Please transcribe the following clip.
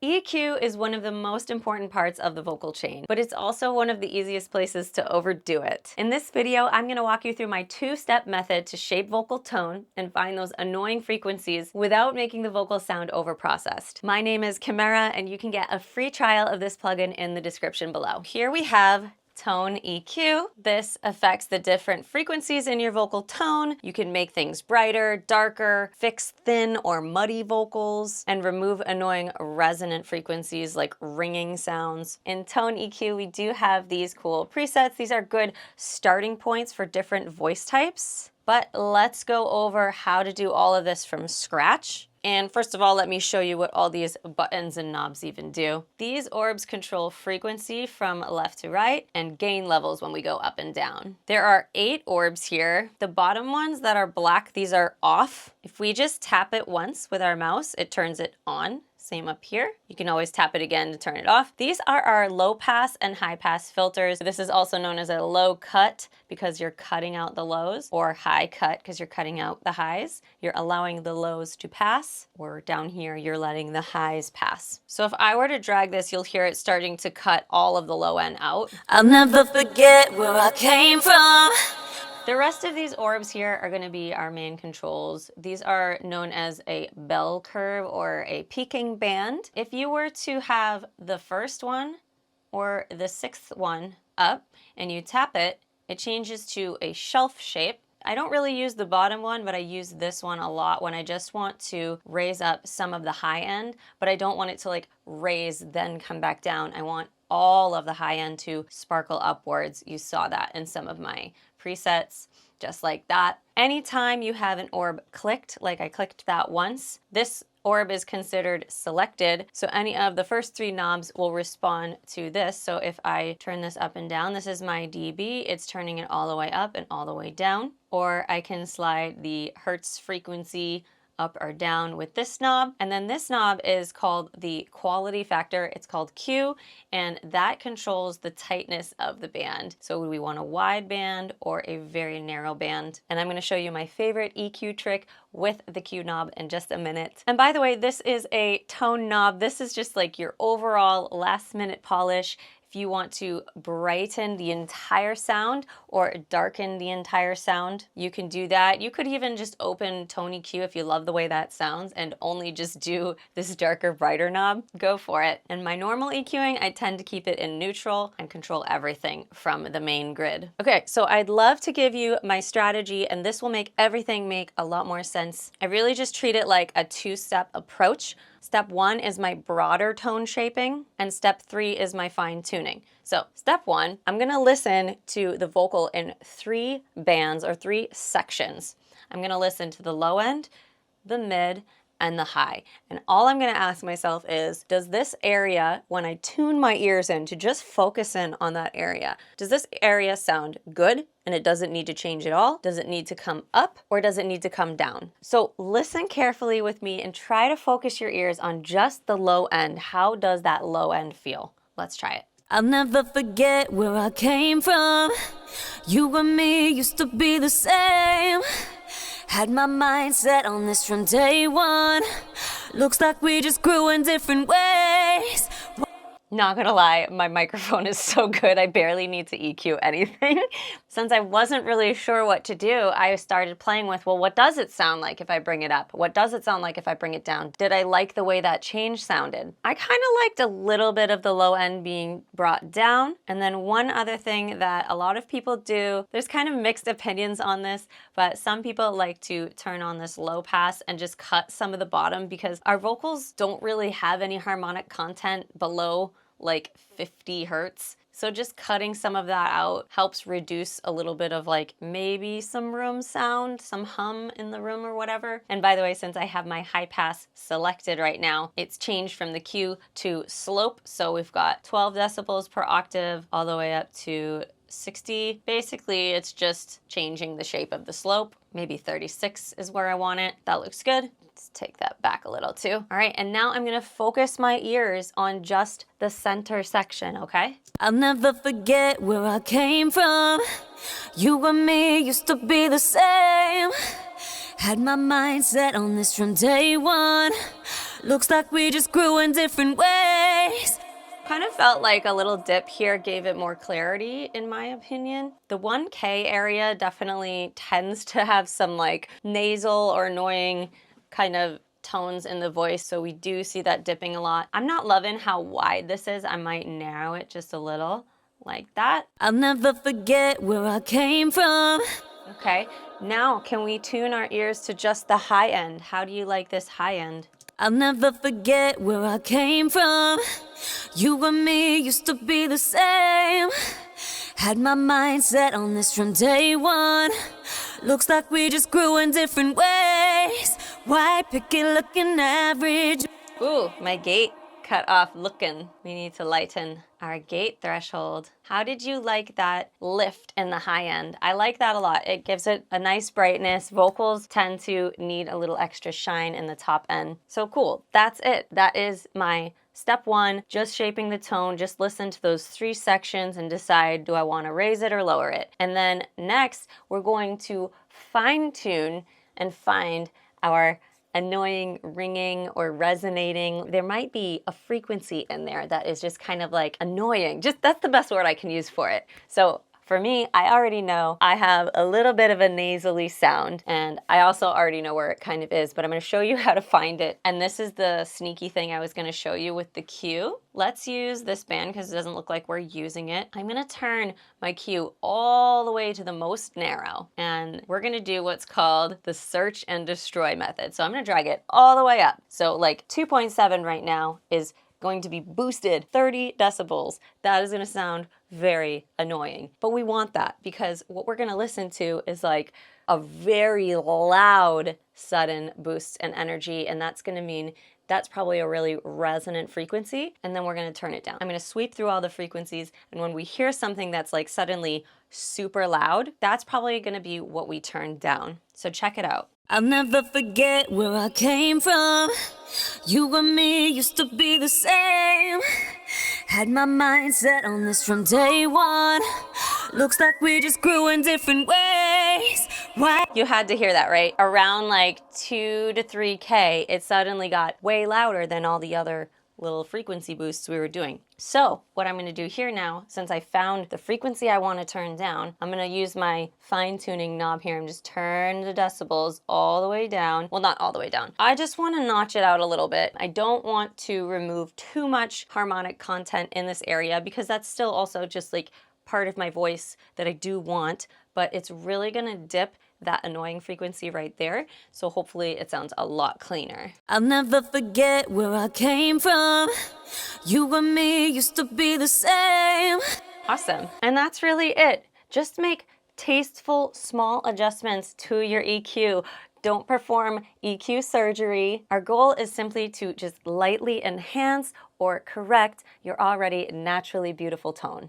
EQ is one of the most important parts of the vocal chain, but it's also one of the easiest places to overdo it. In this video, I'm going to walk you through my two-step method to shape vocal tone and find those annoying frequencies without making the vocal sound overprocessed. My name is Kimera, and you can get a free trial of this plugin in the description below. Here we have Tone EQ. This affects the different frequencies in your vocal tone. You can make things brighter, darker, fix thin or muddy vocals, and remove annoying resonant frequencies like ringing sounds. In Tone EQ, we do have these cool presets. These are good starting points for different voice types. But let's go over how to do all of this from scratch. And first of all, let me show you what all these buttons and knobs even do. These orbs control frequency from left to right and gain levels when we go up and down. There are 8 orbs here. The bottom ones that are black, these are off. If we just tap it once with our mouse, it turns it on. Same up here. You can always tap it again to turn it off. These are our low pass and high pass filters. This is also known as a low cut because you're cutting out the lows, or high cut because you're cutting out the highs. You're allowing the lows to pass, or down here, you're letting the highs pass. So if I were to drag this, you'll hear it starting to cut all of the low end out. I'll never forget where I came from. The rest of these orbs here are going to be our main controls. These are known as a bell curve or a peaking band. If you were to have the first one or the 6th one up and you tap it, it changes to a shelf shape. I don't really use the bottom one, but I use this one a lot when I just want to raise up some of the high end, but I don't want it to like raise then come back down. I want all of the high end to sparkle upwards. You saw that in some of my presets, just like that. Anytime you have an orb clicked, like I clicked that once, this orb is considered selected. So any of the first 3 knobs will respond to this. So if I turn this up and down, this is my dB, it's turning it all the way up and all the way down. Or I can slide the hertz frequency up or down with this knob. And then this knob is called the quality factor. It's called Q, and that controls the tightness of the band. So would we want a wide band or a very narrow band? And I'm gonna show you my favorite EQ trick with the Q knob in just a minute. And by the way, this is a tone knob. This is just like your overall last minute polish. If you want to brighten the entire sound or darken the entire sound, you can do that. You could even just open Tone EQ if you love the way that sounds and only just do this darker, brighter knob. Go for it. And my normal EQing, I tend to keep it in neutral and control everything from the main grid. Okay, so I'd love to give you my strategy, and this will make everything make a lot more sense. I really just treat it like a 2-step approach. Step 1 is my broader tone shaping, and step 3 is my fine tuning. So step 1, I'm gonna listen to the vocal in 3 bands or 3 sections. I'm gonna listen to the low end, the mid, and the high. And all I'm gonna ask myself is, does this area, when I tune my ears in to just focus in on that area, does this area sound good and it doesn't need to change at all? Does it need to come up or does it need to come down? So listen carefully with me and try to focus your ears on just the low end. How does that low end feel? Let's try it. I'll never forget where I came from. You and me used to be the same. Had my mind set on this from day one. Looks like we just grew in different ways. Not gonna lie, my microphone is so good, I barely need to EQ anything. Since I wasn't really sure what to do, I started playing with, well, what does it sound like if I bring it up? What does it sound like if I bring it down? Did I like the way that change sounded? I kind of liked a little bit of the low end being brought down. And then one other thing that a lot of people do, there's kind of mixed opinions on this, but some people like to turn on this low pass and just cut some of the bottom because our vocals don't really have any harmonic content below like 50 hertz. So just cutting some of that out helps reduce a little bit of like maybe some room sound, some hum in the room or whatever. And by the way, since I have my high pass selected right now, it's changed from the Q to slope. So we've got 12 decibels per octave all the way up to 60. Basically, it's just changing the shape of the slope. Maybe 36 is where I want it. That looks good. Let's take that back a little too. All right, and now I'm gonna focus my ears on just the center section, okay? I'll never forget where I came from. You and me used to be the same. Had my mind set on this from day one. Looks like we just grew in different ways. Kind of felt like a little dip here gave it more clarity, in my opinion. The 1K area definitely tends to have some like nasal or annoying kind of tones in the voice, so we do see that dipping a lot. I'm not loving how wide this is. I might narrow it just a little, like that. I'll never forget where I came from. Okay, now can we tune our ears to just the high end? How do you like this high end? I'll never forget where I came from. You and me used to be the same. Had my mind set on this from day one. Looks like we just grew in different ways. White picket looking average. Ooh, my gate cut off looking. We need to lighten our gate threshold. How did you like that lift in the high end? I like that a lot. It gives it a nice brightness. Vocals tend to need a little extra shine in the top end. So cool, that's it. That is my step one, just shaping the tone. Just listen to those 3 sections and decide, do I want to raise it or lower it? And then next, we're going to fine tune and find our annoying ringing or resonating. There might be a frequency in there that is just kind of like annoying. Just that's the best word I can use for it. So for me, I already know I have a little bit of a nasally sound, and I also already know where it kind of is, but I'm going to show you how to find it. And this is the sneaky thing I was going to show you with the cue. Let's use this band because it doesn't look like we're using it. I'm going to turn my cue all the way to the most narrow, and we're going to do what's called the search and destroy method. So I'm going to drag it all the way up. So like 2.7 right now is going to be boosted 30 decibels. That is going to sound very annoying, but we want that because what we're going to listen to is like a very loud sudden boost in energy, and that's going to mean that's probably a really resonant frequency, and then we're going to turn it down. I'm going to sweep through all the frequencies, and when we hear something that's like suddenly super loud, that's probably going to be what we turn down. So check it out. I'll never forget where I came from. You and me used to be the same. Had my mind set on this from day one. Looks like we just grew in different ways. Why? You had to hear that, right? Around like 2 to 3K, it suddenly got way louder than all the other little frequency boosts we were doing. So what I'm going to do here now, since I found the frequency I want to turn down, I'm going to use my fine tuning knob here and just turn the decibels all the way down. Well, not all the way down. I just want to notch it out a little bit. I don't want to remove too much harmonic content in this area because that's still also just like part of my voice that I do want, but it's really going to dip that annoying frequency right there. So hopefully it sounds a lot cleaner. I'll never forget where I came from. You and me used to be the same. Awesome. And that's really it. Just make tasteful, small adjustments to your EQ. Don't perform EQ surgery. Our goal is simply to just lightly enhance or correct your already naturally beautiful tone.